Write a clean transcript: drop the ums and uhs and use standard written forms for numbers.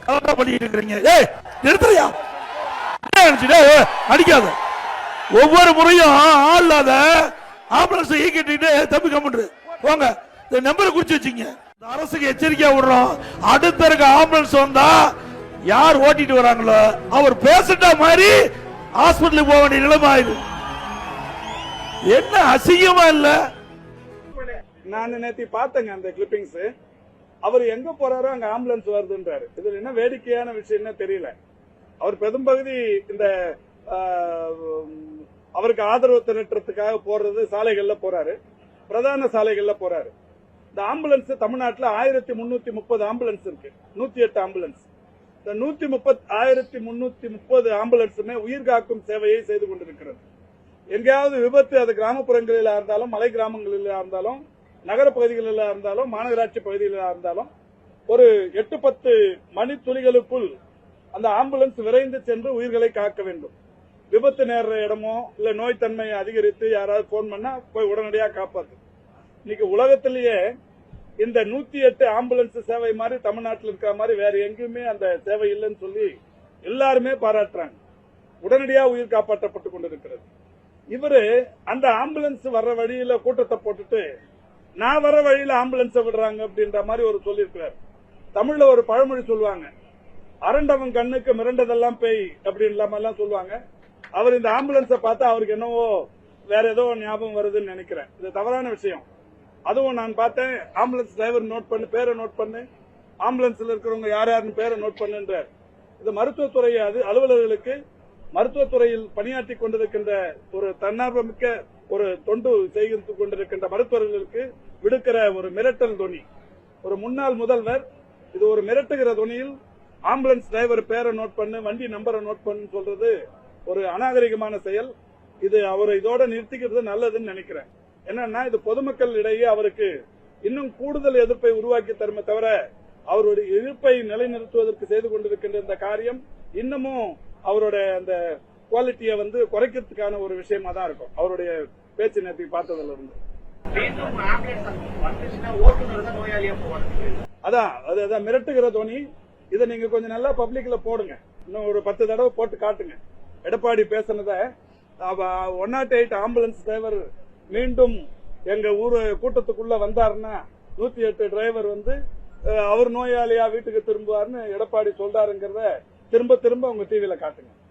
பண்ணிட்டு இருக்கிறீங்க. ஏய் நிறுத்துறியா? அடிக்காத. ஒவ்வொரு முறையும் ஆளாத ஆம்புலன்ஸ் ஈக்கிட்டு தம்பி கம்ப்யூட்டர் போங்க. இந்த நம்பரை குறிச்சு வச்சுங்க. அரசுக்கு எச்சரிக்கையா விடுறோம். அடுத்த இருக்க ஆம்புலன்ஸ் வந்தா யார் ஓட்டிட்டு வராங்களோ அவர் பேசிட்ட மாதிரி ஹாஸ்பிட்டலுக்கு போக வேண்டிய நிலைமை ஆயிடும். என்ன அசிங்கமா இல்ல? நான் நேத்தி பார்த்தேங்க அந்த கிளிப்பிங்ஸ். அவர் எங்க போறாரோ அங்க ஆம்புலன்ஸ் வருதுன்றாரு. இதுல என்ன வேடிக்கையான விஷயம் என்ன தெரியல. அவர் பெரும்பகுதி இந்த அவருக்கு ஆதரவு திரட்டுறதுக்காக போறது சாலைகள்ல போறாரு, பிரதான சாலைகள்ல போறாரு. இந்த ஆம்புலன்ஸ் தமிழ்நாட்டில் 1330 ஆம்புலன்ஸ் இருக்கு, 108 ஆம்புலன்ஸ். இந்த 1330 ஆம்புலன்ஸுமே உயிர் காக்கும் சேவையை செய்து கொண்டிருக்கிறது. எங்கேயாவது விபத்து, அது கிராமப்புறங்களில் இருந்தாலும், மலை கிராமங்களில் இருந்தாலும், நகர பகுதிகளில் இருந்தாலும், மாநகராட்சி பகுதிகளில் இருந்தாலும், ஒரு 8-10 மணித்துளிகளுக்குள் அந்த ஆம்புலன்ஸ் விரைந்து சென்று உயிர்களை காக்க வேண்டும். விபத்து நேர்ற இடமோ இல்ல நோய் தன்மையை அதிகரித்து யாராவது போன் பண்ணா போய் உடனடியாக காப்பாத்து. இன்னைக்கு உலகத்திலேயே இந்த 108 ஆம்புலன்ஸ் சேவை மாதிரி தமிழ்நாட்டில் இருக்கிற மாதிரி வேற எங்கேயுமே அந்த சேவை இல்லைன்னு சொல்லி எல்லாருமே பாராட்டுறாங்க. உடனடியாக உயிர் காப்பாற்றப்பட்டு கொண்டிருக்கிறது. இவரு அந்த ஆம்புலன்ஸ் வர்ற வழியில கூட்டத்தை போட்டுட்டு நான் வர வழியில ஆம்புலன்ஸ் விடுறாங்க அப்படின்ற மாதிரி ஒரு சொல்லியிருக்கிறார். தமிழ்ல ஒரு பழமொழி சொல்லுவாங்க, அரண்டவன் கண்ணுக்கு மிரண்டதெல்லாம் பேய் அப்படின்னு சொல்லுவாங்க. அவர் இந்த ஆம்புலன்ஸை பார்த்தா அவருக்கு என்னவோ வேற ஏதோ ஞாபகம் வருதுன்னு நினைக்கிறேன். இது தவறான விஷயம். அதுவும் நான் பார்த்தேன், ஆம்புலன்ஸ் டிரைவர் நோட் பண்ணு, பேரை நோட் பண்ணு, ஆம்புலன்ஸ்ல இருக்கிறவங்க யார் யாருன்னு பேரை நோட் பண்ணுன்றார். இது மருத்துவத்துறை அலுவலர்களுக்கு, மருத்துவத்துறையில் பணியாற்றி கொண்டிருக்கின்ற ஒரு தன்னார்வமிக்க ஒரு தொண்டு செய்து கொண்டிருக்கின்ற மருத்துவர்களுக்கு விடுக்கிற ஒரு மிரட்டல் தொனி. ஒரு முன்னாள் முதல்வர் இது ஒரு மிரட்டுகிற தொனியில் ஆம்புலன்ஸ் டிரைவர் பேரை நோட் பண்ணு, வண்டி நம்பரை நோட் பண்ணு சொல்றது ஒரு அநாகரிகமான செயல். இது அவரை இதோட நிறுத்திக்கிறது நல்லதுன்னு நினைக்கிறேன். என்னன்னா இது பொதுமக்கள் இடையே அவருக்கு இன்னும் கூடுதல் எதிர்ப்பை உருவாக்கி தருமே தவிர அவருடைய எதிர்ப்பை நிலைநிறுத்துவதற்கு செய்து கொண்டிருக்கின்ற இந்த காரியம் இன்னமும் அவருடைய அந்த குவாலிட்டியை குறைக்கிறதுக்கான ஒரு விஷயமா தான் இருக்கும். அவருடைய பேச்சு நேற்று பார்த்ததுல இருந்து அதான் மிரட்டுகிற தோனி. இதை நீங்க கொஞ்சம் நல்லா பப்ளிக்ல போடுங்க. இன்னும் ஒரு 10 தடவை போட்டு காட்டுங்க. எடப்பாடி பேசினத 108 ஆம்புலன்ஸ் டிரைவர் மீண்டும் எங்க ஊரு கூட்டத்துக்குள்ள வந்தாருன்னா 108 டிரைவர் அவர் நோயாளியா வீட்டுக்கு திரும்புவார்னு எடப்பாடி சொல்றாருங்கிறத திரும்ப திரும்ப உங்க டிவியில காட்டுங்க.